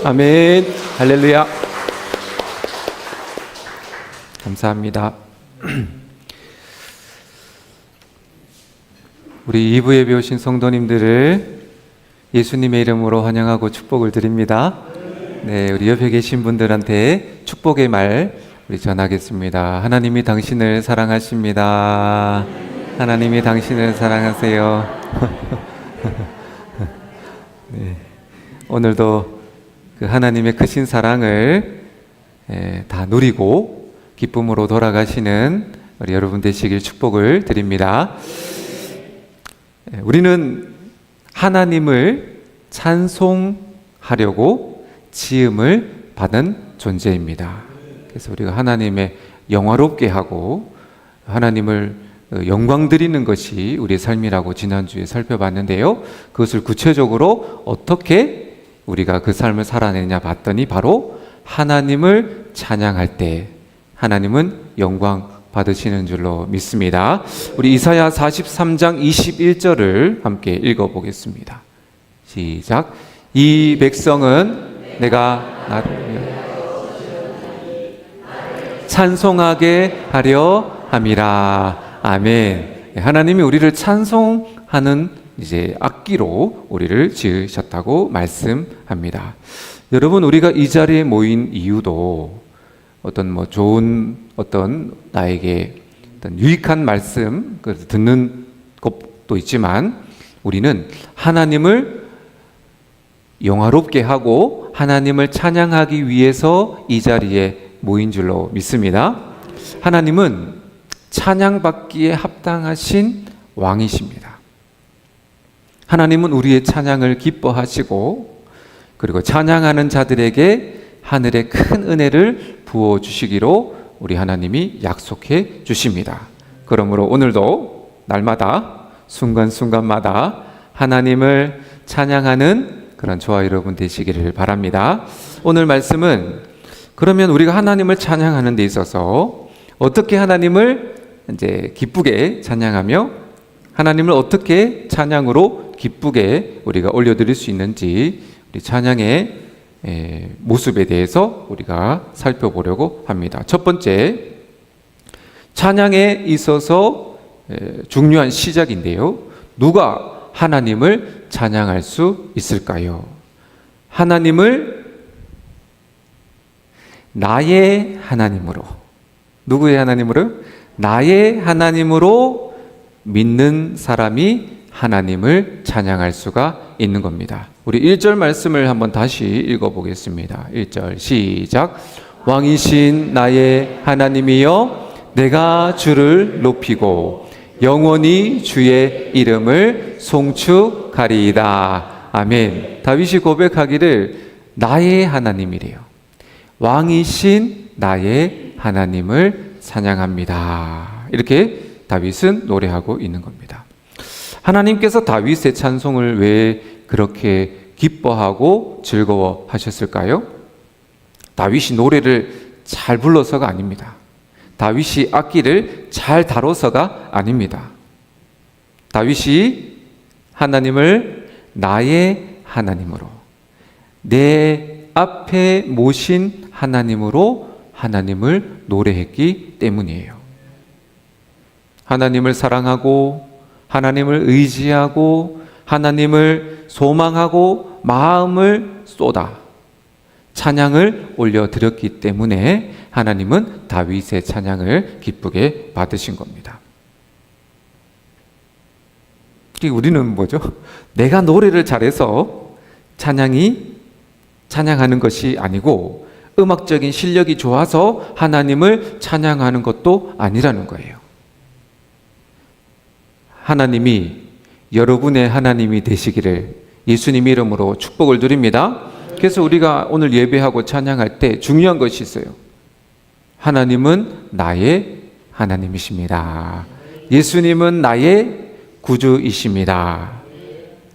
아멘. 할렐루야. 감사합니다. 우리 2부 예배 오신 성도님들을 예수님의 이름으로 환영하고 축복을 드립니다. 네, 우리 옆에 계신 분들한테 축복의 말 우리 전하겠습니다. 하나님이 당신을 사랑하십니다. 하나님이 당신을 사랑하세요. 네, 오늘도 그 하나님의 크신 사랑을 다 누리고 기쁨으로 돌아가시는 우리 여러분 되시길 축복을 드립니다. 우리는 하나님을 찬송하려고 지음을 받은 존재입니다. 그래서 우리가 하나님의 영화롭게 하고 하나님을 영광 드리는 것이 우리의 삶이라고 지난주에 살펴봤는데요. 그것을 구체적으로 어떻게 우리가 그 삶을 살아내냐 봤더니 바로 하나님을 찬양할 때 하나님은 영광 받으시는 줄로 믿습니다. 우리 이사야 43장 21절을 함께 읽어보겠습니다. 시작. 이 백성은 내가 찬송하게 하려 함이라. 아멘. 하나님이 우리를 찬송하는 이제 악기로 우리를 지으셨다고 말씀합니다. 여러분, 우리가 이 자리에 모인 이유도 어떤 좋은 어떤 나에게 어떤 유익한 말씀 듣는 것도 있지만 우리는 하나님을 영화롭게 하고 하나님을 찬양하기 위해서 이 자리에 모인 줄로 믿습니다. 하나님은 찬양받기에 합당하신 왕이십니다. 하나님은 우리의 찬양을 기뻐하시고 그리고 찬양하는 자들에게 하늘의 큰 은혜를 부어주시기로 우리 하나님이 약속해 주십니다. 그러므로 오늘도 날마다 순간순간마다 하나님을 찬양하는 그런 저와 여러분 되시기를 바랍니다. 오늘 말씀은 그러면 우리가 하나님을 찬양하는 데 있어서 어떻게 하나님을 이제 기쁘게 찬양하며 하나님을 어떻게 찬양으로 기쁘게 우리가 올려드릴 수 있는지 우리 찬양의 모습에 대해서 우리가 살펴보려고 합니다. 첫 번째, 찬양에 있어서 중요한 시작인데요. 누가 하나님을 찬양할 수 있을까요? 하나님을 나의 하나님으로, 누구의 하나님으로? 나의 하나님으로 믿는 사람이 하나님을 찬양할 수가 있는 겁니다. 우리 1절 말씀을 한번 다시 읽어보겠습니다. 1절 시작. 왕이신 나의 하나님이여 내가 주를 높이고 영원히 주의 이름을 송축하리이다. 아멘. 다윗이 고백하기를 나의 하나님이래요. 왕이신 나의 하나님을 찬양합니다. 이렇게 다윗은 노래하고 있는 겁니다. 하나님께서 다윗의 찬송을 왜 그렇게 기뻐하고 즐거워하셨을까요? 다윗이 노래를 잘 불러서가 아닙니다. 다윗이 악기를 잘 다뤄서가 아닙니다. 다윗이 하나님을 나의 하나님으로, 내 앞에 모신 하나님으로 하나님을 노래했기 때문이에요. 하나님을 사랑하고 하나님을 의지하고 하나님을 소망하고 마음을 쏟아 찬양을 올려드렸기 때문에 하나님은 다윗의 찬양을 기쁘게 받으신 겁니다. 우리는 뭐죠? 내가 노래를 잘해서 찬양하는 것이 아니고 음악적인 실력이 좋아서 하나님을 찬양하는 것도 아니라는 거예요. 하나님이 여러분의 하나님이 되시기를 예수님 이름으로 축복을 드립니다. 그래서 우리가 오늘 예배하고 찬양할 때 중요한 것이 있어요. 하나님은 나의 하나님이십니다. 예수님은 나의 구주이십니다.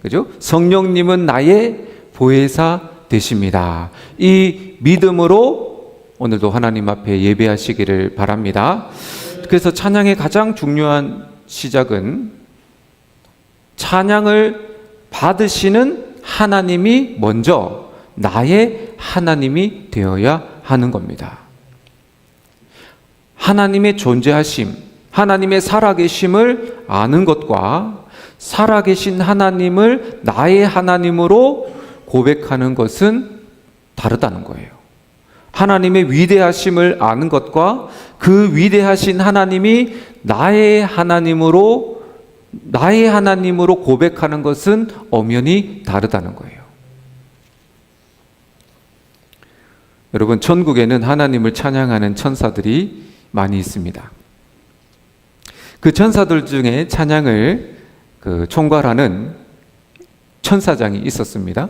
그죠? 성령님은 나의 보혜사 되십니다. 이 믿음으로 오늘도 하나님 앞에 예배하시기를 바랍니다. 그래서 찬양의 가장 중요한 시작은 찬양을 받으시는 하나님이 먼저 나의 하나님이 되어야 하는 겁니다. 하나님의 존재하심, 하나님의 살아계심을 아는 것과 살아계신 하나님을 나의 하나님으로 고백하는 것은 다르다는 거예요. 하나님의 위대하심을 아는 것과 그 위대하신 하나님이 나의 하나님으로 고백하는 것은 엄연히 다르다는 거예요. 여러분, 천국에는 하나님을 찬양하는 천사들이 많이 있습니다. 그 천사들 중에 찬양을 총괄하는 천사장이 있었습니다.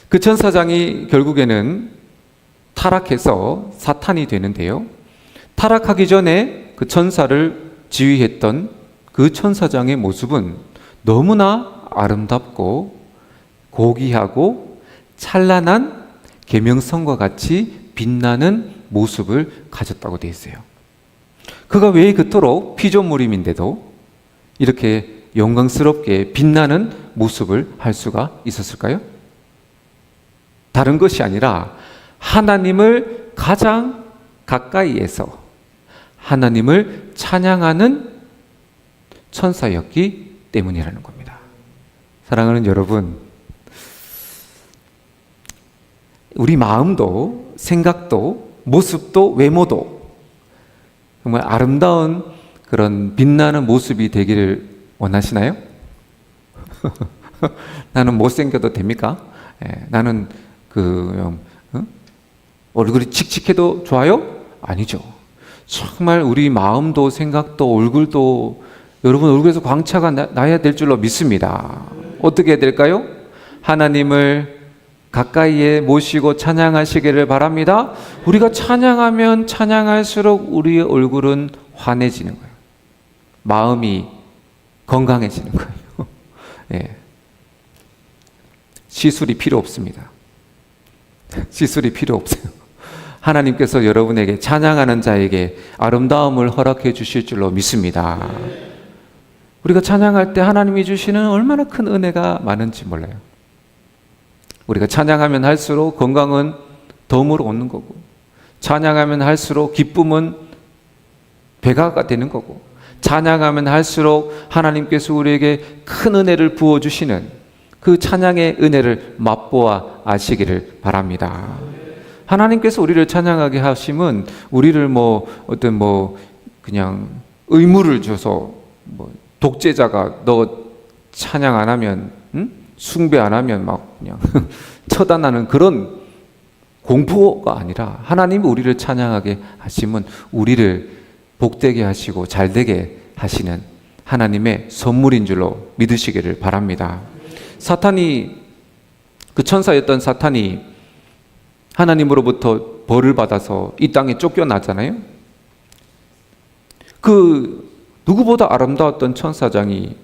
그 천사장이 결국에는 타락해서 사탄이 되는데요. 타락하기 전에 그 천사를 지휘했던 그 천사장의 모습은 너무나 아름답고 고귀하고 찬란한 계명성과 같이 빛나는 모습을 가졌다고 되어 있어요. 그가 왜 그토록 피조물임인데도 이렇게 영광스럽게 빛나는 모습을 할 수가 있었을까요? 다른 것이 아니라 하나님을 가장 가까이에서 하나님을 찬양하는 천사였기 때문이라는 겁니다. 사랑하는 여러분, 우리 마음도 생각도 모습도 외모도 정말 아름다운 그런 빛나는 모습이 되기를 원하시나요? 나는 못생겨도 됩니까? 나는 얼굴이 칙칙해도 좋아요? 아니죠. 정말 우리 마음도 생각도 얼굴도 여러분 얼굴에서 광채가 나야 될 줄로 믿습니다. 어떻게 해야 될까요? 하나님을 가까이에 모시고 찬양하시기를 바랍니다. 우리가 찬양하면 찬양할수록 우리의 얼굴은 환해지는 거예요. 마음이 건강해지는 거예요. 예. 시술이 필요 없습니다. 시술이 필요 없어요. 하나님께서 여러분에게 찬양하는 자에게 아름다움을 허락해 주실 줄로 믿습니다. 우리가 찬양할 때 하나님이 주시는 얼마나 큰 은혜가 많은지 몰라요. 우리가 찬양하면 할수록 건강은 덤으로 오는 거고, 찬양하면 할수록 기쁨은 배가가 되는 거고, 찬양하면 할수록 하나님께서 우리에게 큰 은혜를 부어주시는 그 찬양의 은혜를 맛보아 아시기를 바랍니다. 하나님께서 우리를 찬양하게 하심은 우리를 그냥 의무를 줘서 독재자가 너 찬양 안 하면 숭배 안 하면 막 그냥 처단하는 그런 공포가 아니라 하나님이 우리를 찬양하게 하심은 우리를 복되게 하시고 잘되게 하시는 하나님의 선물인 줄로 믿으시기를 바랍니다. 사탄이, 그 천사였던 사탄이 하나님으로부터 벌을 받아서 이 땅에 쫓겨나잖아요. 그 누구보다 아름다웠던 천사장이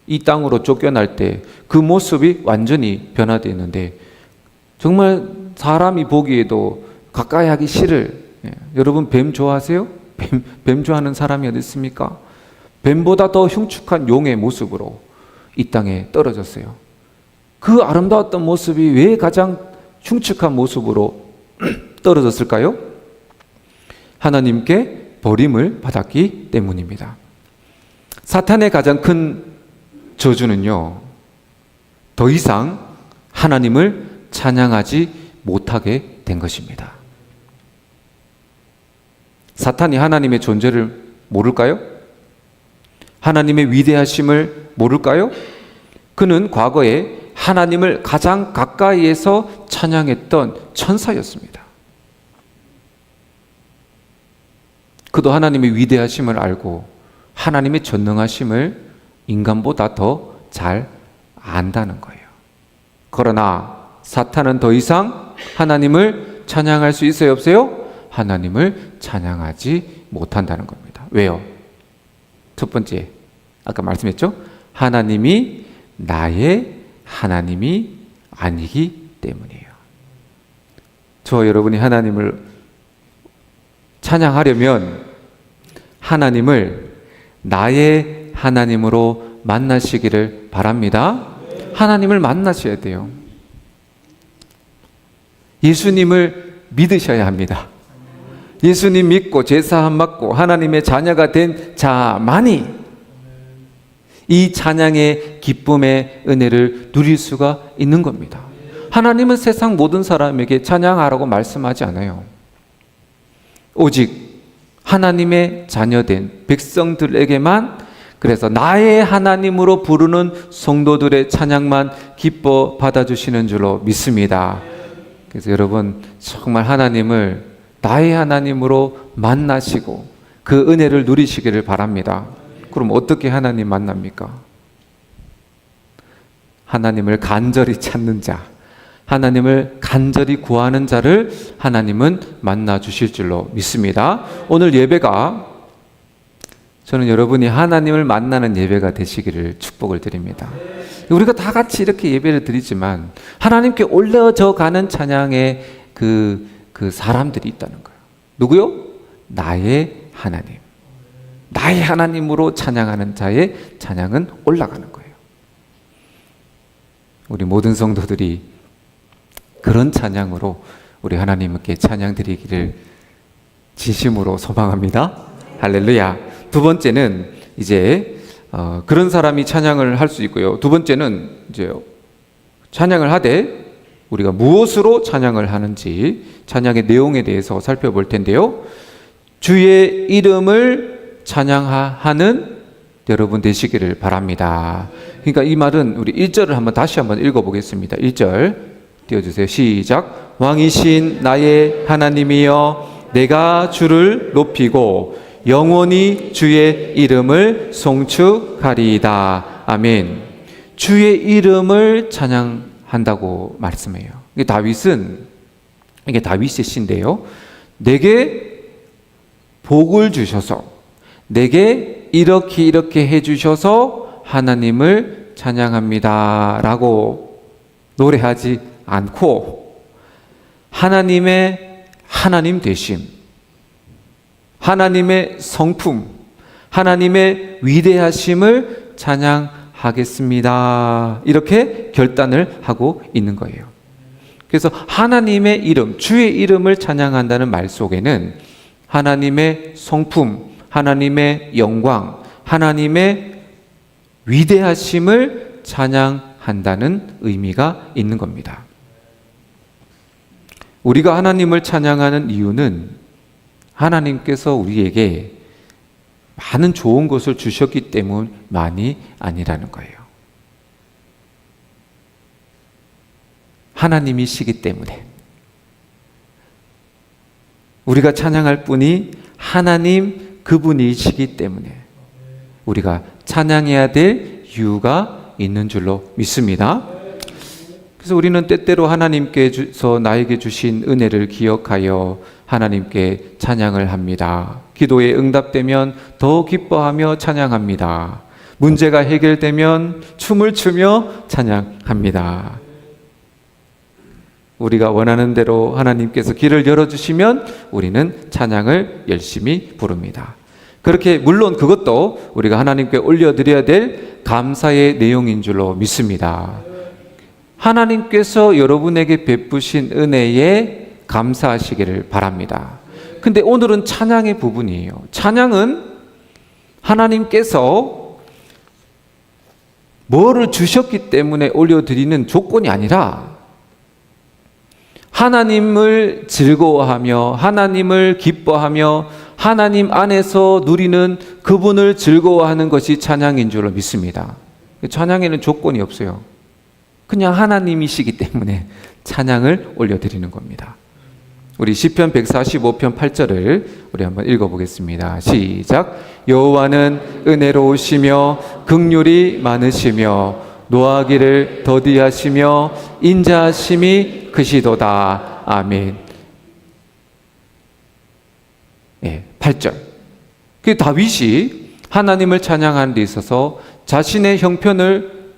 이 땅으로 쫓겨날 때 그 모습이 완전히 변화되었는데 정말 사람이 보기에도 가까이 하기 싫을, 여러분 뱀 좋아하세요? 뱀 좋아하는 사람이 어디 있습니까? 뱀보다 더 흉측한 용의 모습으로 이 땅에 떨어졌어요. 그 아름다웠던 모습이 왜 가장 흉측한 모습으로 떨어졌을까요? 하나님께 버림을 받았기 때문입니다. 사탄의 가장 큰 저주는요, 더 이상 하나님을 찬양하지 못하게 된 것입니다. 사탄이 하나님의 존재를 모를까요? 하나님의 위대하심을 모를까요? 그는 과거에 하나님을 가장 가까이에서 찬양했던 천사였습니다. 그도 하나님의 위대하심을 알고 하나님의 전능하심을 인간보다 더 잘 안다는 거예요. 그러나 사탄은 더 이상 하나님을 찬양할 수 있어요, 없어요? 하나님을 찬양하지 못한다는 겁니다. 왜요? 첫 번째, 아까 말씀했죠? 하나님이 나의 하나님이 아니기 때문이에요. 저와 여러분이 하나님을 찬양하려면 하나님을 나의 하나님으로 만나시기를 바랍니다. 하나님을 만나셔야 돼요. 예수님을 믿으셔야 합니다. 예수님 믿고 제사함 받고 하나님의 자녀가 된 자만이 이 찬양의 기쁨의 은혜를 누릴 수가 있는 겁니다. 하나님은 세상 모든 사람에게 찬양하라고 말씀하지 않아요. 오직 하나님의 자녀된 백성들에게만, 그래서 나의 하나님으로 부르는 성도들의 찬양만 기뻐 받아주시는 줄로 믿습니다. 그래서 여러분 정말 하나님을 나의 하나님으로 만나시고 그 은혜를 누리시기를 바랍니다. 그럼 어떻게 하나님 만납니까? 하나님을 간절히 찾는 자, 하나님을 간절히 구하는 자를 하나님은 만나 주실 줄로 믿습니다. 오늘 예배가, 저는 여러분이 하나님을 만나는 예배가 되시기를 축복을 드립니다. 우리가 다 같이 이렇게 예배를 드리지만 하나님께 올려져 가는 찬양의 그 사람들이 있다는 거예요. 누구요? 나의 하나님. 나의 하나님으로 찬양하는 자의 찬양은 올라가는 거예요. 우리 모든 성도들이 그런 찬양으로 우리 하나님께 찬양 드리기를 진심으로 소망합니다. 할렐루야. 두 번째는 이제 그런 사람이 찬양을 할 수 있고요. 두 번째는 이제 찬양을 하되 우리가 무엇으로 찬양을 하는지 찬양의 내용에 대해서 살펴볼 텐데요. 주의 이름을 찬양하는 여러분 되시기를 바랍니다. 그러니까 이 말은 우리 1절을 다시 한번 읽어보겠습니다. 1절 띄워주세요. 시작. 왕이신 나의 하나님이여, 내가 주를 높이고 영원히 주의 이름을 송축하리이다. 아멘. 주의 이름을 찬양한다고 말씀해요. 이게 다윗의 시인데요. 내게 복을 주셔서, 내게 이렇게 해주셔서 하나님을 찬양합니다 라고 노래하지 않고 하나님의 하나님 되심, 하나님의 성품, 하나님의 위대하심을 찬양하겠습니다, 이렇게 결단을 하고 있는 거예요. 그래서 하나님의 이름, 주의 이름을 찬양한다는 말 속에는 하나님의 성품, 하나님의 영광, 하나님의 위대하심을 찬양한다는 의미가 있는 겁니다. 우리가 하나님을 찬양하는 이유는 하나님께서 우리에게 많은 좋은 것을 주셨기 때문만이 아니라는 거예요. 하나님이시기 때문에 우리가 찬양할 분이 하나님 그분이시기 때문에 우리가 찬양해야 될 이유가 있는 줄로 믿습니다. 그래서 우리는 때때로 하나님께서 나에게 주신 은혜를 기억하여 하나님께 찬양을 합니다. 기도에 응답되면 더 기뻐하며 찬양합니다. 문제가 해결되면 춤을 추며 찬양합니다. 우리가 원하는 대로 하나님께서 길을 열어주시면 우리는 찬양을 열심히 부릅니다. 그렇게 물론 그것도 우리가 하나님께 올려드려야 될 감사의 내용인 줄로 믿습니다. 하나님께서 여러분에게 베푸신 은혜에 감사하시기를 바랍니다. 근데 오늘은 찬양의 부분이에요. 찬양은 하나님께서 뭐를 주셨기 때문에 올려드리는 조건이 아니라 하나님을 즐거워하며 하나님을 기뻐하며 하나님 안에서 누리는 그분을 즐거워하는 것이 찬양인 줄로 믿습니다. 찬양에는 조건이 없어요. 그냥 하나님이시기 때문에 찬양을 올려드리는 겁니다. 우리 시편 145편 8절을 우리 한번 읽어보겠습니다. 시작. 여호와는 은혜로우시며 긍휼이 많으시며 노하기를 더디하시며 인자하심이 크시도다. 아멘. 네, 8절. 그 다윗이 하나님을 찬양하는 데 있어서 자신의 형편을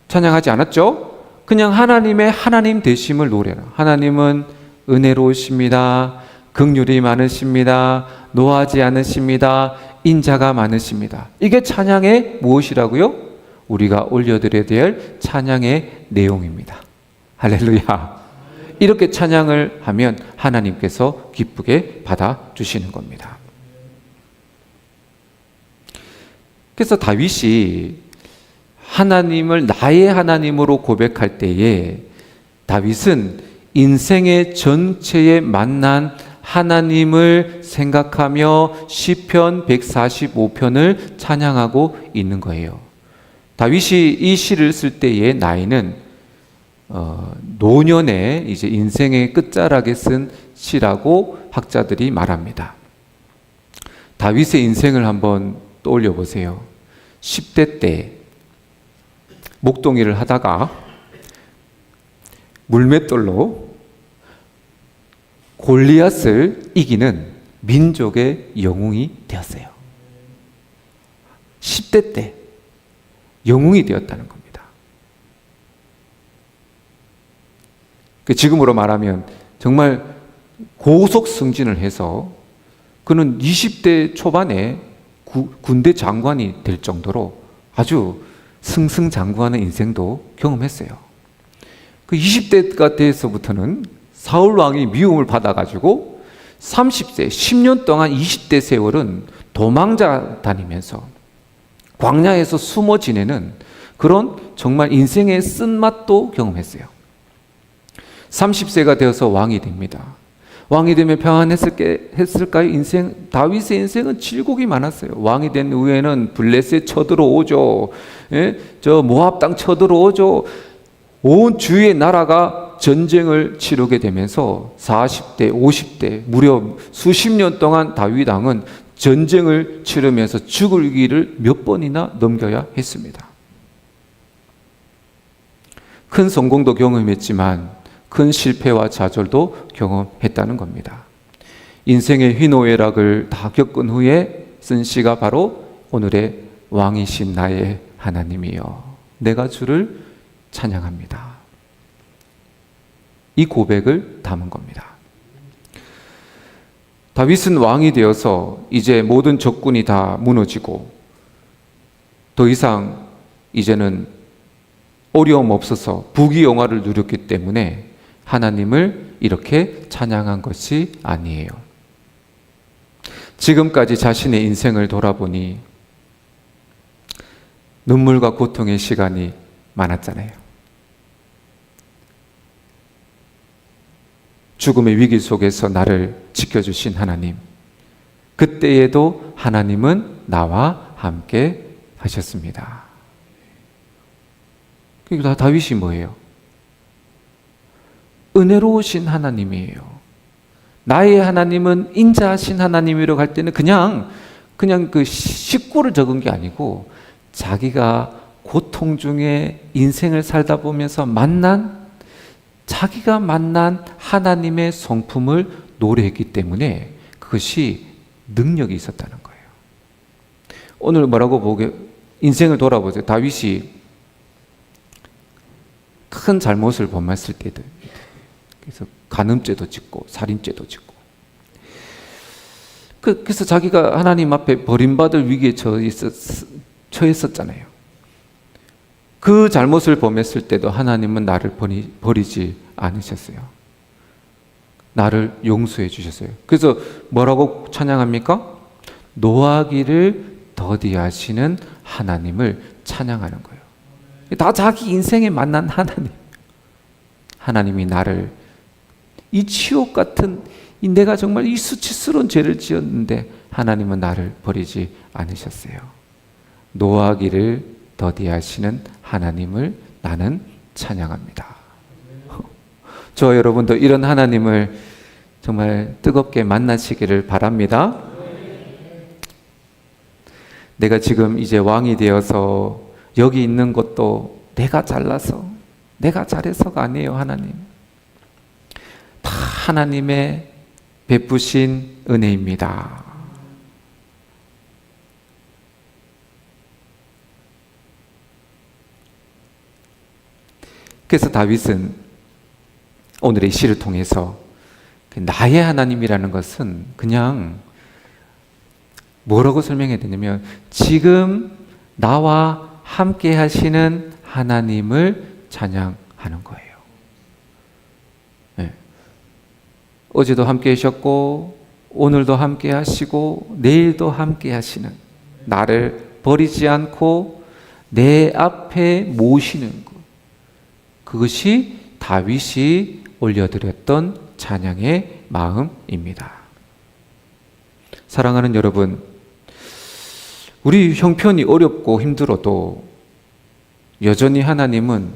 찬양하지 않았죠? 그냥 하나님의 하나님 되심을 노래라. 하나님은 은혜로우십니다. 긍휼이 많으십니다. 노하지 않으십니다. 인자가 많으십니다. 이게 찬양의 무엇이라고요? 우리가 올려드려야 될 찬양의 내용입니다. 할렐루야. 이렇게 찬양을 하면 하나님께서 기쁘게 받아주시는 겁니다. 그래서 다윗이 하나님을 나의 하나님으로 고백할 때에 다윗은 인생의 전체에 만난 하나님을 생각하며 시편 145편을 찬양하고 있는 거예요. 다윗이 이 시를 쓸 때의 나이는 노년의 이제 인생의 끝자락에 쓴 시라고 학자들이 말합니다. 다윗의 인생을 한번 떠올려 보세요. 10대 때 목동이를 하다가 물맷돌로 골리앗을 이기는 민족의 영웅이 되었어요. 10대 때 영웅이 되었다는 겁니다. 지금으로 말하면 정말 고속 승진을 해서 그는 20대 초반에 군대 장관이 될 정도로 아주 승승장구하는 인생도 경험했어요. 그 20대가 돼서부터는 사울 왕이 미움을 받아가지고 30세, 10년 동안 20대 세월은 도망자 다니면서 광야에서 숨어 지내는 그런 정말 인생의 쓴맛도 경험했어요. 30세가 되어서 왕이 됩니다. 왕이 되면 평안했을까요? 다윗의 인생은 질곡이 많았어요. 왕이 된 후에는 블레셋 쳐들어오죠. 저 모압 땅 쳐들어오죠. 온 주위의 나라가 전쟁을 치르게 되면서 40대, 50대 무려 수십 년 동안 다윗 왕은 전쟁을 치르면서 죽을 길을 몇 번이나 넘겨야 했습니다. 큰 성공도 경험했지만 큰 실패와 좌절도 경험했다는 겁니다. 인생의 희노애락을 다 겪은 후에 쓴 시가 바로 오늘의 왕이신 나의 하나님이여 내가 주를 찬양합니다. 이 고백을 담은 겁니다. 다윗은 왕이 되어서 이제 모든 적군이 다 무너지고 더 이상 이제는 어려움 없어서 부귀영화를 누렸기 때문에 하나님을 이렇게 찬양한 것이 아니에요. 지금까지 자신의 인생을 돌아보니 눈물과 고통의 시간이 많았잖아요. 죽음의 위기 속에서 나를 지켜주신 하나님, 그때에도 하나님은 나와 함께 하셨습니다. 그러니까 다윗이 뭐예요? 은혜로우신 하나님이에요. 나의 하나님은 인자하신 하나님이라고 할 때는 그냥 그 식구를 적은 게 아니고 자기가 고통 중에 인생을 살다 보면서 자기가 만난 하나님의 성품을 노래했기 때문에 그것이 능력이 있었다는 거예요. 오늘 인생을 돌아보세요. 다윗이 큰 잘못을 범했을 때도 그래서 간음죄도 짓고 살인죄도 짓고 그래서 자기가 하나님 앞에 버림받을 위기에 처했었잖아요. 그 잘못을 범했을 때도 하나님은 나를 버리지 않으셨어요. 나를 용서해 주셨어요. 그래서 뭐라고 찬양합니까? 노하기를 더디하시는 하나님을 찬양하는 거예요. 다 자기 인생에 만난 하나님이 나를 이 치욕 같은 내가 정말 이 수치스러운 죄를 지었는데 하나님은 나를 버리지 않으셨어요. 노하기를 더디하시는 하나님을 나는 찬양합니다. 저 여러분도 이런 하나님을 정말 뜨겁게 만나시기를 바랍니다. 내가 지금 이제 왕이 되어서 여기 있는 것도 내가 잘나서 내가 잘해서가 아니에요. 하나님 다 하나님의 베푸신 은혜입니다. 그래서 다윗은 오늘의 시를 통해서 나의 하나님이라는 것은 그냥 뭐라고 설명해야 되냐면 지금 나와 함께 하시는 하나님을 찬양하는 거예요. 예. 어제도 함께 하셨고 오늘도 함께 하시고 내일도 함께 하시는, 나를 버리지 않고 내 앞에 모시는 것, 그것이 다윗이 올려드렸던 찬양의 마음입니다. 사랑하는 여러분, 우리 형편이 어렵고 힘들어도 여전히 하나님은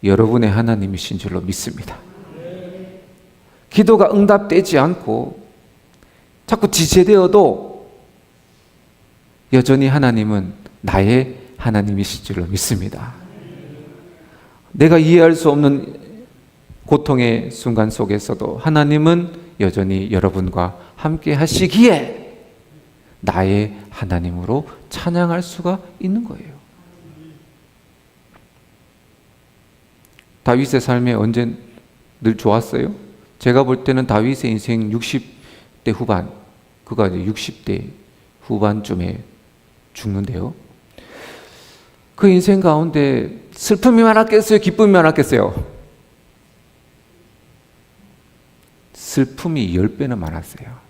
여러분의 하나님이신 줄로 믿습니다. 기도가 응답되지 않고 자꾸 지체되어도 여전히 하나님은 나의 하나님이신 줄로 믿습니다. 내가 이해할 수 없는 고통의 순간 속에서도 하나님은 여전히 여러분과 함께 하시기에 나의 하나님으로 찬양할 수가 있는 거예요. 다윗의 삶이 언제 늘 좋았어요? 제가 볼 때는 다윗의 인생 60대 후반, 그가 이제 60대 후반쯤에 죽는데요. 그 인생 가운데 슬픔이 많았겠어요? 기쁨이 많았겠어요? 슬픔이 10배는 많았어요.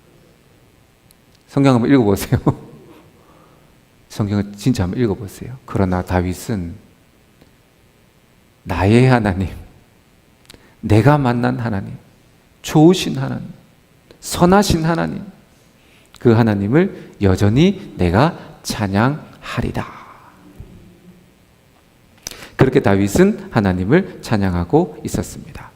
성경 한번 읽어보세요. 성경을 진짜 한번 읽어보세요. 그러나 다윗은 나의 하나님, 내가 만난 하나님, 좋으신 하나님, 선하신 하나님, 그 하나님을 여전히 내가 찬양하리라. 그렇게 다윗은 하나님을 찬양하고 있었습니다.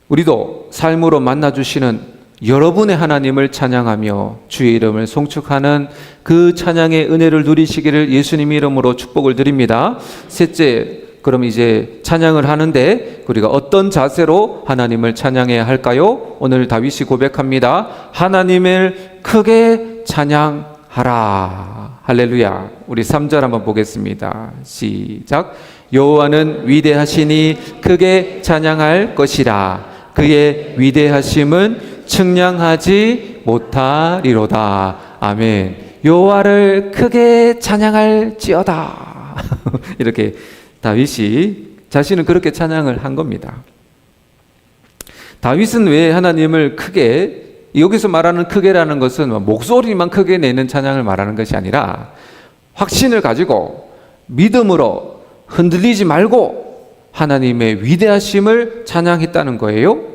우리도 삶으로 만나주시는 여러분의 하나님을 찬양하며 주의 이름을 송축하는 그 찬양의 은혜를 누리시기를 예수님 이름으로 축복을 드립니다. 셋째, 그럼 이제 찬양을 하는데 우리가 어떤 자세로 하나님을 찬양해야 할까요? 오늘 다윗이 고백합니다. 하나님을 크게 찬양하라. 할렐루야. 우리 3절 한번 보겠습니다. 시작. 여호와는 위대하시니 크게 찬양할 것이라. 그의 위대하심은 측량하지 못하리로다. 아멘. 여호와를 크게 찬양할지어다. 이렇게 다윗이 자신은 그렇게 찬양을 한 겁니다. 다윗은 왜 하나님을 크게, 여기서 말하는 크게라는 것은 목소리만 크게 내는 찬양을 말하는 것이 아니라 확신을 가지고 믿음으로 흔들리지 말고 하나님의 위대하심을 찬양했다는 거예요.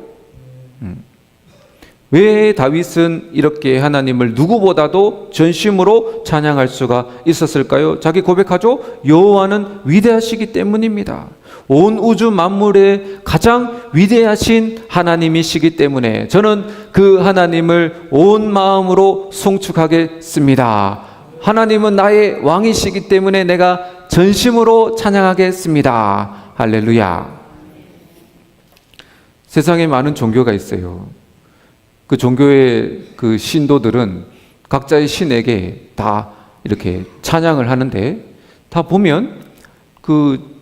왜 다윗은 이렇게 하나님을 누구보다도 전심으로 찬양할 수가 있었을까요? 자기 고백하죠. 여호와는 위대하시기 때문입니다. 온 우주 만물의 가장 위대하신 하나님이시기 때문에 저는 그 하나님을 온 마음으로 송축하겠습니다. 하나님은 나의 왕이시기 때문에 내가 전심으로 찬양하겠습니다. 할렐루야. 세상에 많은 종교가 있어요. 그 종교의 그 신도들은 각자의 신에게 다 이렇게 찬양을 하는데, 다 보면 그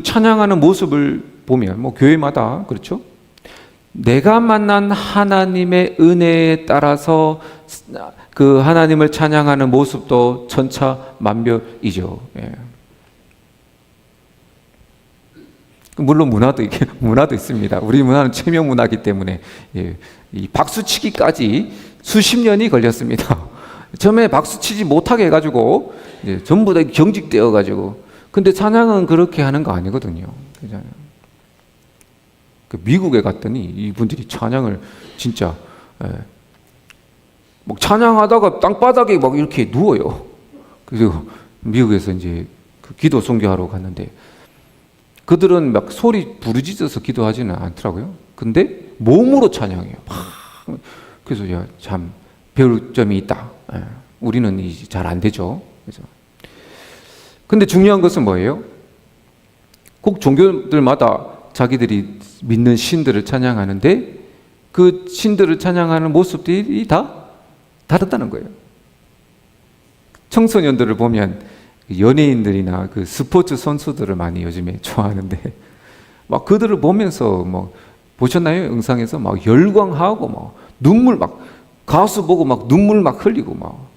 찬양하는 모습을 보면 뭐 교회마다 그렇죠. 내가 만난 하나님의 은혜에 따라서 그 하나님을 찬양하는 모습도 천차만별이죠. 예. 물론 문화도 있습니다. 우리 문화는 체면 문화이기 때문에 이 박수치기까지 수십 년이 걸렸습니다. 처음에 박수치지 못하게 해가지고 전부 다 경직되어가지고. 근데 찬양은 그렇게 하는 거 아니거든요. 그 미국에 갔더니 이분들이 찬양을 진짜 막 찬양하다가 땅바닥에 막 이렇게 누워요. 그리고 미국에서 이제 그 기도 선교하러 갔는데 그들은 막 소리 부르짖어서 기도하지는 않더라고요. 근데 몸으로 찬양해요. 막. 그래서 참 배울 점이 있다. 우리는 잘 안 되죠. 그래서. 근데 중요한 것은 뭐예요? 꼭 종교들마다 자기들이 믿는 신들을 찬양하는데 그 신들을 찬양하는 모습들이 다 다르다는 거예요. 청소년들을 보면 연예인들이나 그 스포츠 선수들을 많이 요즘에 좋아하는데 막 그들을 보면서 뭐 보셨나요? 영상에서 막 열광하고 막 눈물 막 가수 보고 막 눈물 막 흘리고 막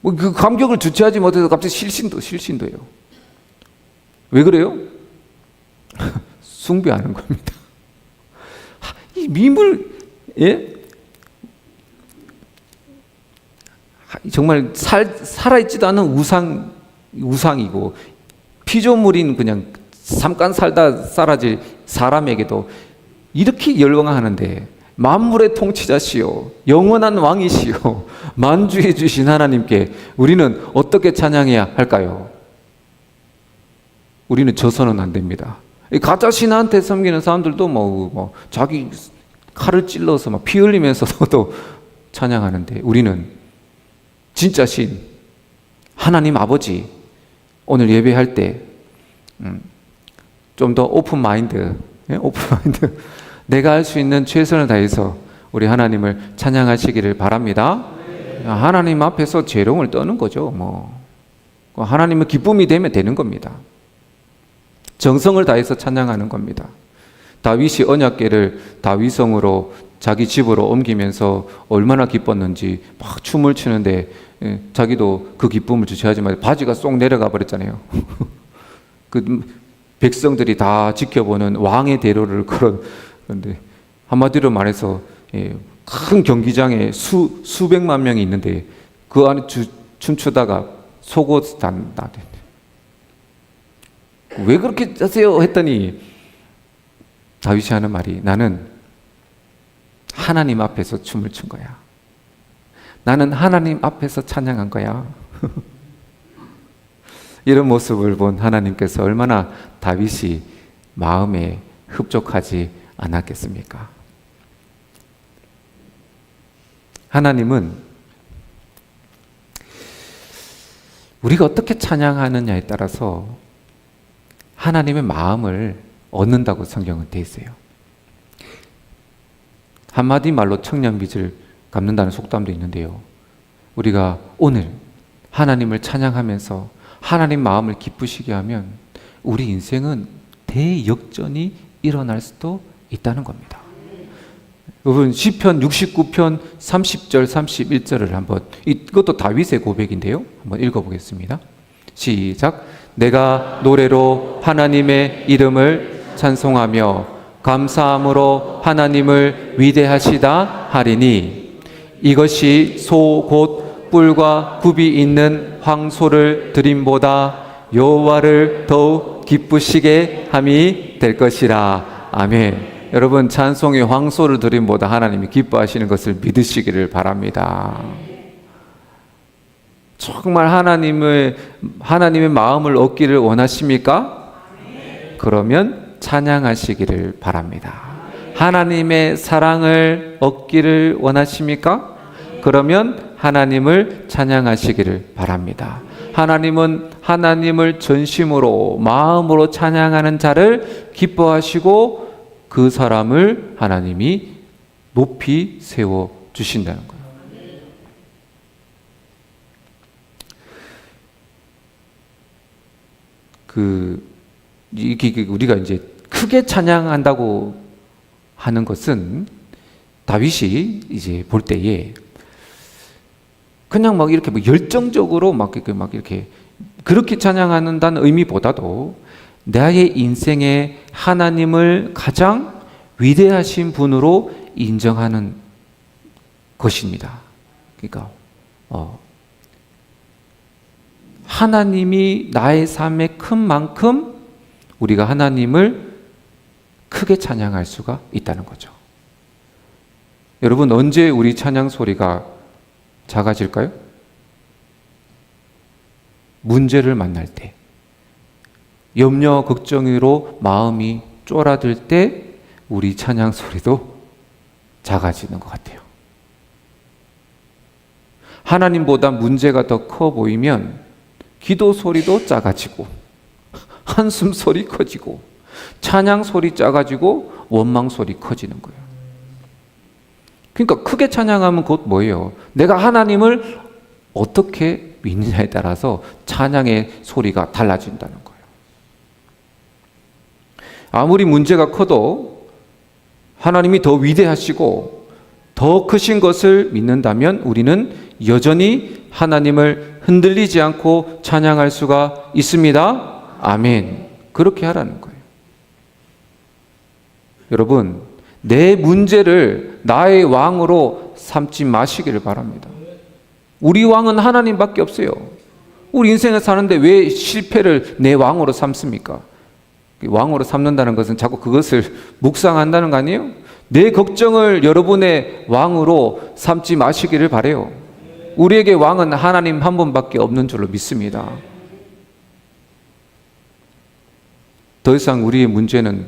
뭐 그 감격을 주체하지 못해서 갑자기 실신도예요. 왜 그래요? 숭배하는 겁니다. 이 미물, 예? 정말 살아있지도 않은 우상이고 피조물인 그냥 잠깐 살다 사라질 사람에게도 이렇게 열광하는데, 만물의 통치자시요 영원한 왕이시요 만주해 주신 하나님께 우리는 어떻게 찬양해야 할까요? 우리는 져서는 안 됩니다. 가짜 신한테 섬기는 사람들도 뭐 자기 칼을 찔러서 막 피 흘리면서도 찬양하는데, 우리는 진짜 신 하나님 아버지, 오늘 예배할 때 좀 더 오픈 마인드, 내가 할 수 있는 최선을 다해서 우리 하나님을 찬양하시기를 바랍니다. 하나님 앞에서 재롱을 떠는 거죠. 하나님의 기쁨이 되면 되는 겁니다. 정성을 다해서 찬양하는 겁니다. 다윗이 언약궤를 다윗성으로 자기 집으로 옮기면서 얼마나 기뻤는지 막 춤을 추는데, 자기도 그 기쁨을 주체하지만 바지가 쏙 내려가 버렸잖아요. 그 백성들이 다 지켜보는 왕의 대로를 그런데 한마디로 말해서 큰 경기장에 수백만 명이 있는데 그 안에 춤추다가 속옷 단다. 왜 그렇게 하세요? 했더니 다윗이 하는 말이, 나는 하나님 앞에서 춤을 춘 거야. 나는 하나님 앞에서 찬양한 거야. 이런 모습을 본 하나님께서 얼마나 다윗이 마음에 흡족하지 않았겠습니까? 하나님은 우리가 어떻게 찬양하느냐에 따라서 하나님의 마음을 얻는다고 성경은 돼 있어요. 한마디 말로 청년빚을 갚는다는 속담도 있는데요, 우리가 오늘 하나님을 찬양하면서 하나님 마음을 기쁘시게 하면 우리 인생은 대역전이 일어날 수도 있다는 겁니다. 여러분, 시편 69편 30절 31절을 한번, 이것도 다윗의 고백인데요, 한번 읽어보겠습니다. 시작. 내가 노래로 하나님의 이름을 찬송하며 감사함으로 하나님을 위대하시다 하리니, 이것이 소 곧 뿔과 굽이 있는 황소를 드림보다 여호와를 더욱 기쁘시게 함이 될 것이라. 아멘. 여러분, 찬송의 황소를 드림보다 하나님이 기뻐하시는 것을 믿으시기를 바랍니다. 정말 하나님의 마음을 얻기를 원하십니까? 그러면 찬양하시기를 바랍니다. 하나님의 사랑을 얻기를 원하십니까? 그러면 하나님을 찬양하시기를 바랍니다. 하나님은 하나님을 전심으로 마음으로 찬양하는 자를 기뻐하시고 그 사람을 하나님이 높이 세워 주신다는 거예요. 우리가 이제 크게 찬양한다고 하는 것은, 다윗이 이제 볼 때에 그냥 막 이렇게 열정적으로 막 이렇게 그렇게 찬양한다는 의미보다도 나의 인생에 하나님을 가장 위대하신 분으로 인정하는 것입니다. 그러니까 하나님이 나의 삶에 큰 만큼 우리가 하나님을 크게 찬양할 수가 있다는 거죠. 여러분, 언제 우리 찬양 소리가 작아질까요? 문제를 만날 때, 염려 걱정으로 마음이 쫄아들 때 우리 찬양 소리도 작아지는 것 같아요. 하나님보다 문제가 더 커 보이면 기도 소리도 작아지고, 한숨 소리 커지고, 찬양 소리 작아지고, 원망 소리 커지는 거예요. 그러니까 크게 찬양하면 곧 뭐예요? 내가 하나님을 어떻게 믿느냐에 따라서 찬양의 소리가 달라진다는 거예요. 아무리 문제가 커도 하나님이 더 위대하시고 더 크신 것을 믿는다면 우리는 여전히 하나님을 흔들리지 않고 찬양할 수가 있습니다. 아멘. 그렇게 하라는 거예요. 여러분, 내 문제를 나의 왕으로 삼지 마시기를 바랍니다. 우리 왕은 하나님밖에 없어요. 우리 인생을 사는데 왜 실패를 내 왕으로 삼습니까? 왕으로 삼는다는 것은 자꾸 그것을 묵상한다는 거 아니에요? 내 걱정을 여러분의 왕으로 삼지 마시기를 바라요. 우리에게 왕은 하나님 한 분밖에 없는 줄로 믿습니다. 더 이상 우리의 문제는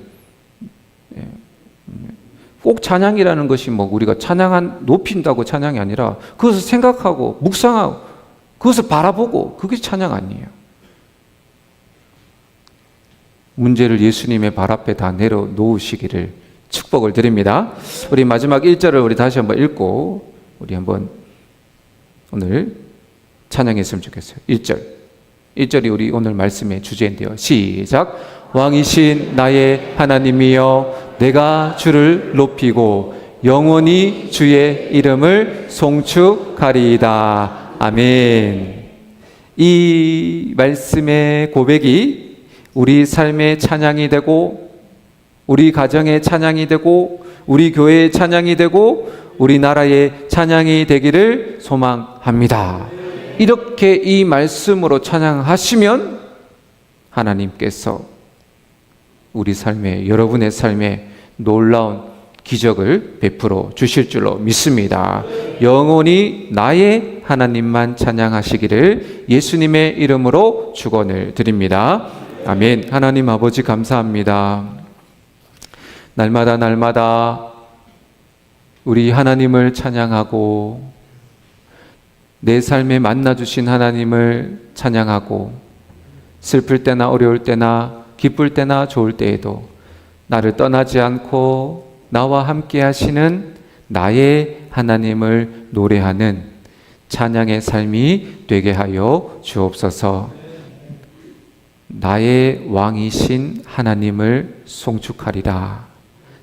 꼭 찬양이라는 것이 뭐 우리가 높인다고 찬양이 아니라 그것을 생각하고 묵상하고 그것을 바라보고 그게 찬양 아니에요. 문제를 예수님의 발 앞에 다 내려놓으시기를 축복을 드립니다. 우리 마지막 1절을 우리 다시 한번 읽고 우리 한번 오늘 찬양했으면 좋겠어요. 1절이 우리 오늘 말씀의 주제인데요. 시작. 왕이신 나의 하나님이여 내가 주를 높이고 영원히 주의 이름을 송축하리이다. 아멘. 이 말씀의 고백이 우리 삶의 찬양이 되고 우리 가정의 찬양이 되고 우리 교회의 찬양이 되고 우리나라의 찬양이 되기를 소망합니다. 이렇게 이 말씀으로 찬양하시면 하나님께서 우리 삶에, 여러분의 삶에 놀라운 기적을 베풀어 주실 줄로 믿습니다. 영원히 나의 하나님만 찬양하시기를 예수님의 이름으로 축원을 드립니다. 아멘. 하나님 아버지 감사합니다. 날마다 우리 하나님을 찬양하고 내 삶에 만나주신 하나님을 찬양하고 슬플 때나 어려울 때나 기쁠 때나 좋을 때에도 나를 떠나지 않고 나와 함께 하시는 나의 하나님을 노래하는 찬양의 삶이 되게 하여 주옵소서. 나의 왕이신 하나님을 송축하리라.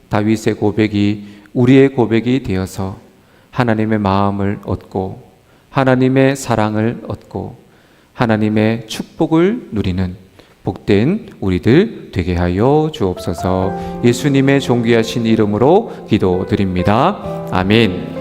다윗의 고백이 우리의 고백이 되어서 하나님의 마음을 얻고 하나님의 사랑을 얻고 하나님의 축복을 누리는 복된 우리들 되게 하여 주옵소서. 예수님의 존귀하신 이름으로 기도드립니다. 아멘.